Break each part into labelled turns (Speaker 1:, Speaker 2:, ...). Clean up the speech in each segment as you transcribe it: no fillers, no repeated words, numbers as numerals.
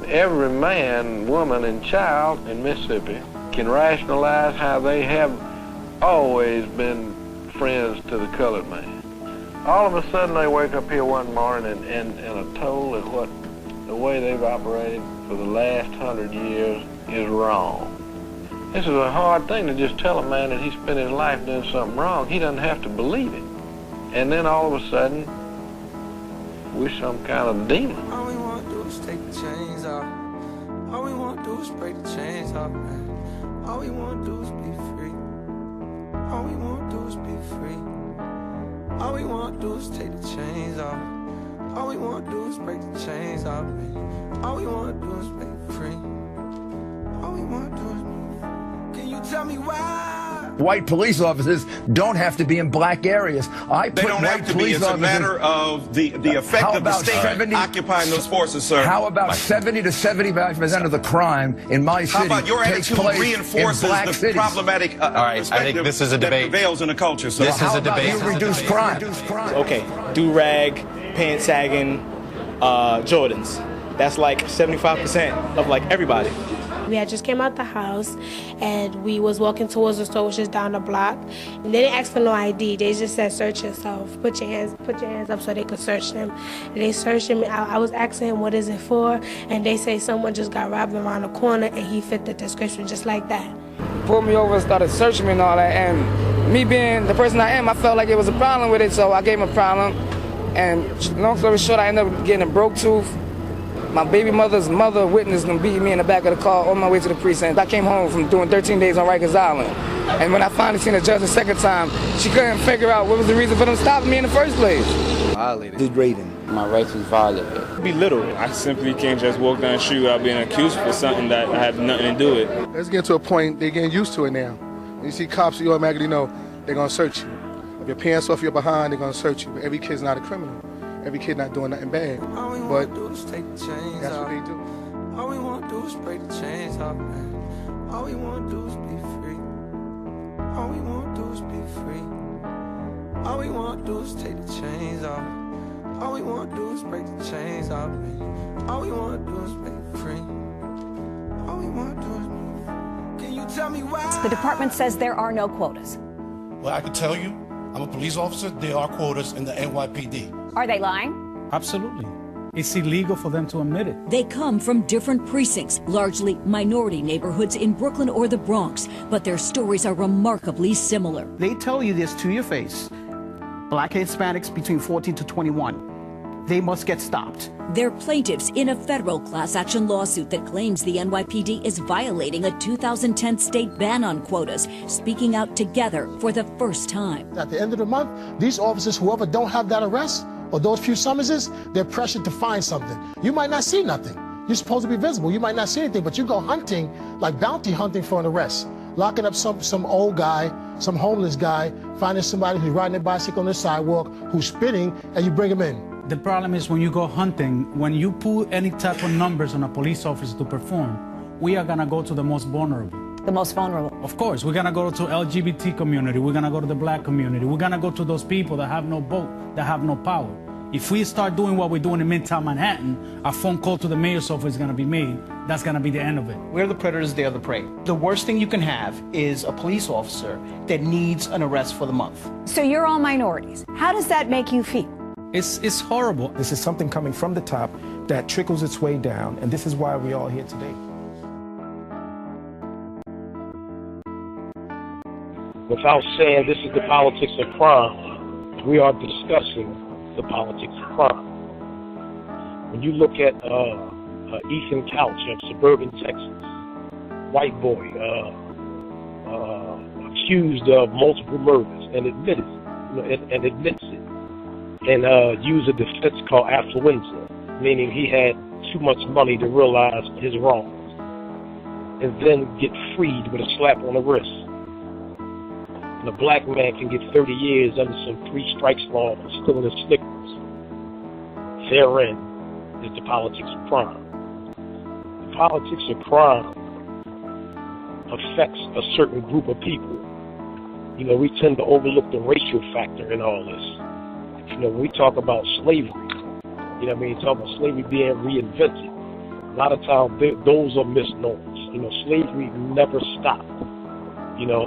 Speaker 1: every man, woman, and child in Mississippi can rationalize how they have always been friends to the colored man. All of a sudden they wake up here one morning and are told that what the way they've operated for the last 100 years is wrong. This is a hard thing to just tell a man that he spent his life doing something wrong. He doesn't have to believe it. And then all of a sudden, we're some kind of demon.
Speaker 2: All we want to do is take the chains off. All we want to do is break the chains off, man. All we want to do is be free. All we want to do is be free. All we want to do is take the chains off. All we want to do is break the chains off, man. All we want to do is be free. All we want to do is be free. Can you tell me why?
Speaker 3: White police officers don't have to be in black areas.
Speaker 4: They don't have to be. It's a matter of the effect of the state occupying those forces, sir.
Speaker 3: How about 70 to 75% of the crime in my city?
Speaker 4: How about your
Speaker 3: takes
Speaker 4: attitude
Speaker 3: place
Speaker 4: reinforces
Speaker 3: in black
Speaker 4: the
Speaker 3: cities?
Speaker 4: Problematic
Speaker 5: all right, I think this is a debate
Speaker 4: that prevails in the culture, sir.
Speaker 5: This is a debate.
Speaker 3: You reduce crime.
Speaker 6: Okay, do-rag, pants sagging, Jordans. That's like 75% of like everybody.
Speaker 7: We had just came out the house and we was walking towards the store, which is down the block. And they didn't ask for no ID. They just said, search yourself. Put your hands up so they could search them. And they searched him. I was asking him, what is it for? And they say someone just got robbed around the corner and he fit the description just like that.
Speaker 8: Pulled me over and started searching me and all that. And me being the person I am, I felt like it was a problem with it, so I gave him a problem. And long story short, I ended up getting a broke tooth. My baby mother's mother witnessed them beating me in the back of the car on my way to the precinct. I came home from doing 13 days on Rikers Island. And when I finally seen the judge the second time, she couldn't figure out what was the reason for them stopping me in the first place.
Speaker 9: Violated. Degrading. My rights was violated.
Speaker 6: Belittled. I simply can't just walk down the street without being accused for something that I have nothing to do with.
Speaker 10: Let's get to a point, they're getting used to it now. When you see cops, you automatically know they're going to search you. If your pants off, you're behind, they're going to search you. But every kid's not a criminal. Every kid not doing nothing bad, but that's what they do.
Speaker 2: All we want to do is break the chains off, man. All we want to do is be free. All we want to do is be free. All we want to do is take the chains off. All we want to do is break the chains off, man. All we want to do is be free. All we want to do is be free. Can you tell me why?
Speaker 11: The department says there are no quotas.
Speaker 12: Well, I can tell you, I'm a police officer. There are quotas in the NYPD.
Speaker 11: Are they lying?
Speaker 13: Absolutely. It's illegal for them to admit it.
Speaker 14: They come from different precincts, largely minority neighborhoods in Brooklyn or the Bronx, but their stories are remarkably similar.
Speaker 15: They tell you this to your face. Black Hispanics between 14 to 21. They must get stopped.
Speaker 14: They're plaintiffs in a federal class action lawsuit that claims the NYPD is violating a 2010 state ban on quotas, speaking out together for the first time.
Speaker 16: At the end of the month, these officers, whoever don't have that arrest, or those few summonses, they're pressured to find something. You might not see nothing. You're supposed to be visible. You might not see anything, but you go hunting, like bounty hunting for an arrest. Locking up some old guy, some homeless guy, finding somebody who's riding their bicycle on the sidewalk, who's spitting, and you bring him in.
Speaker 13: The problem is when you go hunting, when you put any type of numbers on a police officer to perform, we are gonna go to the most vulnerable.
Speaker 11: The most vulnerable?
Speaker 13: Of course, we're gonna go to LGBT community, we're gonna go to the black community, we're gonna go to those people that have no vote, that have no power. If we start doing what we're doing in Midtown Manhattan, a phone call to the mayor's office is gonna be made. That's gonna be the end of it.
Speaker 15: We're the predators, they're the prey. The worst thing you can have is a police officer that needs an arrest for the month.
Speaker 11: So you're all minorities. How does that make you feel?
Speaker 13: It's horrible.
Speaker 17: This is something coming from the top that trickles its way down, and this is why we're all here today.
Speaker 18: Without saying this is the politics of crime, we are discussing the politics of crime. When you look at Ethan Couch of suburban Texas, white boy, accused of multiple murders and admits it, and use a defense called affluenza, meaning he had too much money to realize his wrongs, and then get freed with a slap on the wrist. And a black man can get 30 years under some 3 strikes law for stealing his Snickers. Therein is the politics of crime. The politics of crime affects a certain group of people. You know, we tend to overlook the racial factor in all this. You know, when we talk about slavery, you know what I mean, talk about slavery being reinvented. lot of times those are misnomers. You know, slavery never stopped. You know,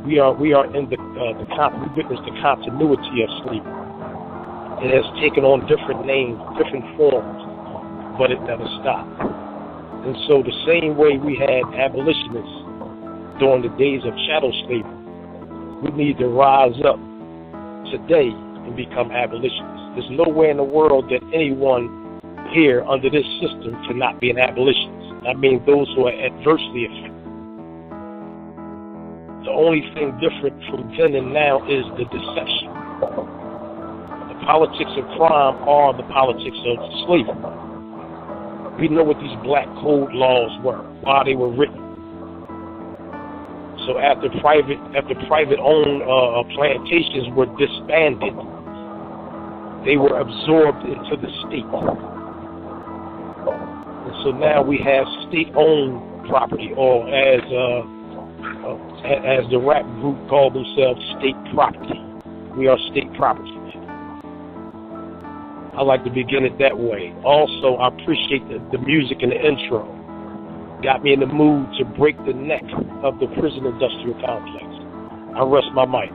Speaker 18: we are in we witness the continuity of slavery. It has taken on different names, different forms, but it never stopped. And so the same way we had abolitionists during the days of chattel slavery, we need to rise up today and become abolitionists. There's nowhere in the world that anyone here under this system cannot be an abolitionist. I mean those who are adversely affected. The only thing different from then and now is the deception. The politics of crime are the politics of slavery. We know what these black code laws were, why they were written. So after private-owned plantations were disbanded, they were absorbed into the state. And so now we have state-owned property, or as the rap group called themselves, state property. We are state property now. I like to begin it that way. Also, I appreciate the music in the intro. Got me in the mood to break the neck of the prison industrial complex. I rest my mic.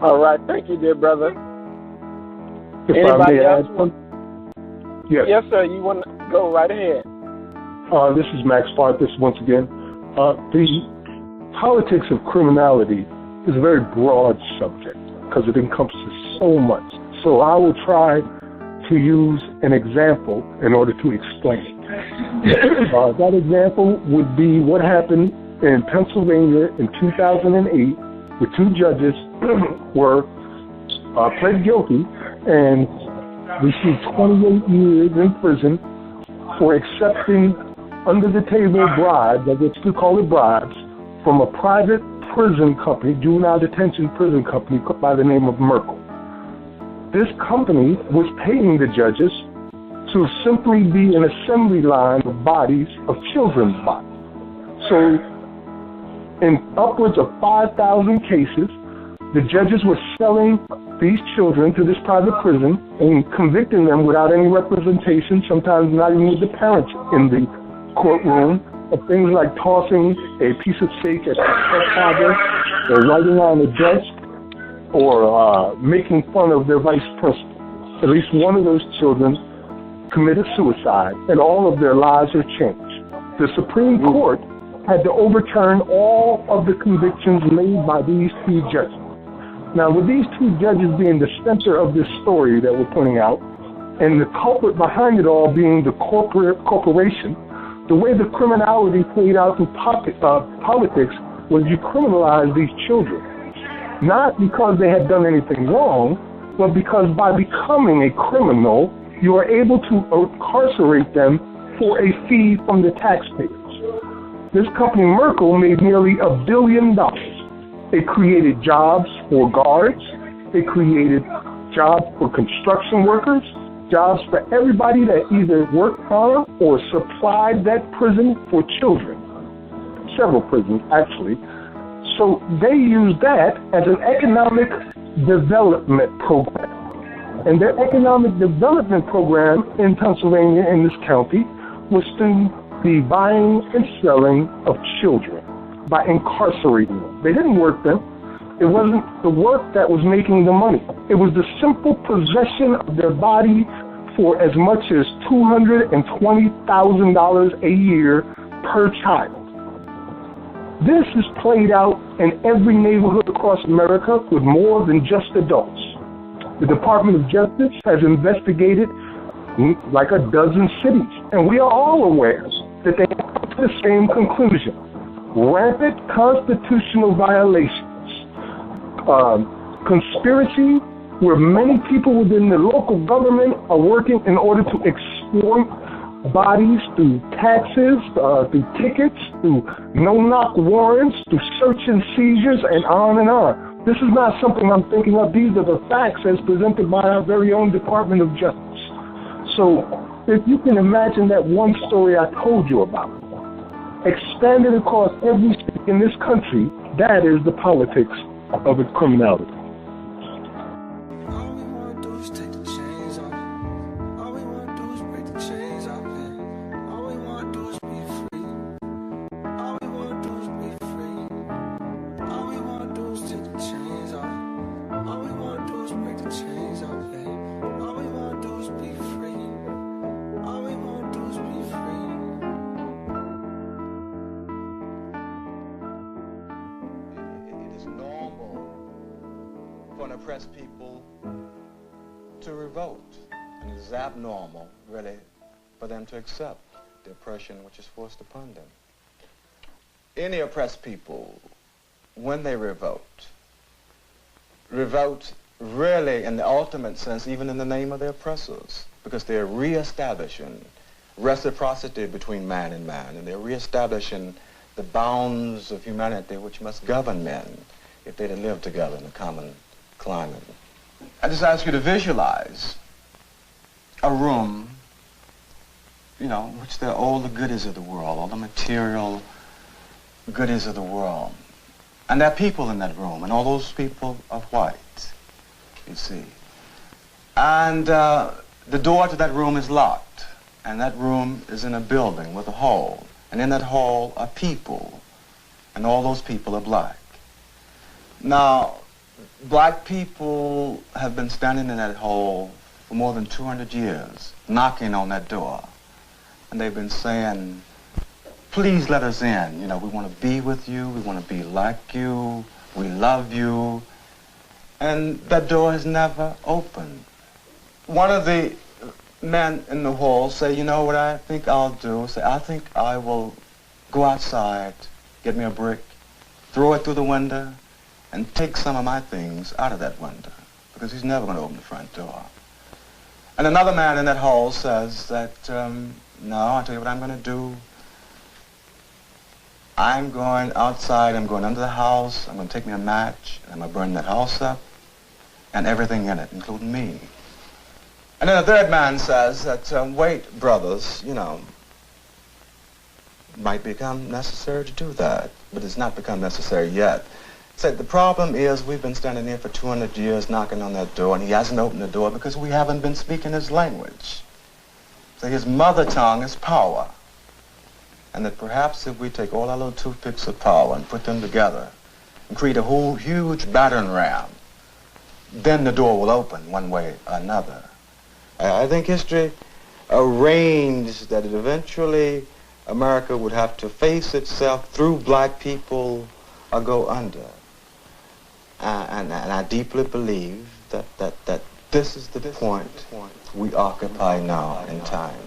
Speaker 19: All right, thank you, dear brother. Anybody else?
Speaker 20: Yes.
Speaker 19: Yes, sir. You want to go right ahead?
Speaker 20: This is Max Parthas once again. The politics of criminality is a very broad subject because it encompasses so much. So I will try to use an example in order to explain it. That example would be what happened in Pennsylvania in 2008, where two judges were pled guilty and received 28 years in prison for accepting under-the-table bribes, I guess you could call it bribes, from a private prison company, juvenile detention prison company by the name of Merkel. This company was paying the judges to simply be an assembly line of bodies, of children's bodies. So in upwards of 5,000 cases, the judges were selling these children to this private prison and convicting them without any representation, sometimes not even with the parents in the courtroom, of things like tossing a piece of steak at the stepfather, or writing on a desk, or making fun of their vice principal. At least one of those children committed suicide, and all of their lives are changed. The Supreme Court had to overturn all of the convictions made by these two judges. Now, with these two judges being the center of this story that we're pointing out, and the culprit behind it all being the corporation, the way the criminality played out through politics was you criminalized these children. Not because they had done anything wrong, but because by becoming a criminal, you are able to incarcerate them for a fee from the taxpayers. This company, Merkel, made nearly $1 billion. It created jobs for guards. It created jobs for construction workers, jobs for everybody that either worked on or supplied that prison for children. Several prisons, actually. So they used that as an economic development program. And their economic development program in Pennsylvania, in this county, was through the buying and selling of children by incarcerating them. They didn't work them. It wasn't the work that was making the money. It was the simple possession of their body for as much as $220,000 a year per child. This is played out in every neighborhood across America with more than just adults. The Department of Justice has investigated like a dozen cities, and we are all aware that they come to the same conclusion. Rampant constitutional violations, conspiracy where many people within the local government are working in order to exploit bodies through taxes, through tickets, through no-knock warrants, through search and seizures, and on and on. This is not something I'm thinking of. These are the facts as presented by our very own Department of Justice. So if you can imagine that one story I told you about, expanded across every state in this country, that is the politics of criminality.
Speaker 2: All we wanna do is take the chains off. All we wanna do is break the chains
Speaker 21: oppressed people to revolt. And it is abnormal, really, for them to accept the oppression which is forced upon them. Any oppressed people, when they revolt really in the ultimate sense, even in the name of their oppressors, because they're reestablishing reciprocity between man and man, and they're reestablishing the bounds of humanity which must govern men if they're to live together in a common climate. I just ask you to visualize a room, you know, in which there are all the goodies of the world, all the material goodies of the world. And there are people in that room, and all those people are white, you see. And the door to that room is locked, and that room is in a building with a hall. And in that hall are people, and all those people are black. Now, black people have been standing in that hall for more than 200 years, knocking on that door. And they've been saying, please let us in. You know, we want to be with you. We want to be like you. We love you. And that door has never opened. One of the men in the hall say, you know what I think I'll do? Say, I think I will go outside, get me a brick, throw it through the window, and take some of my things out of that window, because he's never going to open the front door. And another man in that hall says that, no, I'll tell you what I'm going to do. I'm going outside, I'm going under the house, I'm going to take me a match, and I'm going to burn that house up, and everything in it, including me. And then a third man says that, wait, brothers, you know, it might become necessary to do that, but it's not become necessary yet. Said the problem is we've been standing here for 200 years knocking on that door, and he hasn't opened the door because we haven't been speaking his language. So his mother tongue is power. And that perhaps if we take all our little toothpicks of power and put them together and create a whole huge battering ram, then the door will open one way or another. I think history arranged that eventually America would have to face itself through black people or go under. And I deeply believe that this is the point we occupy now in time.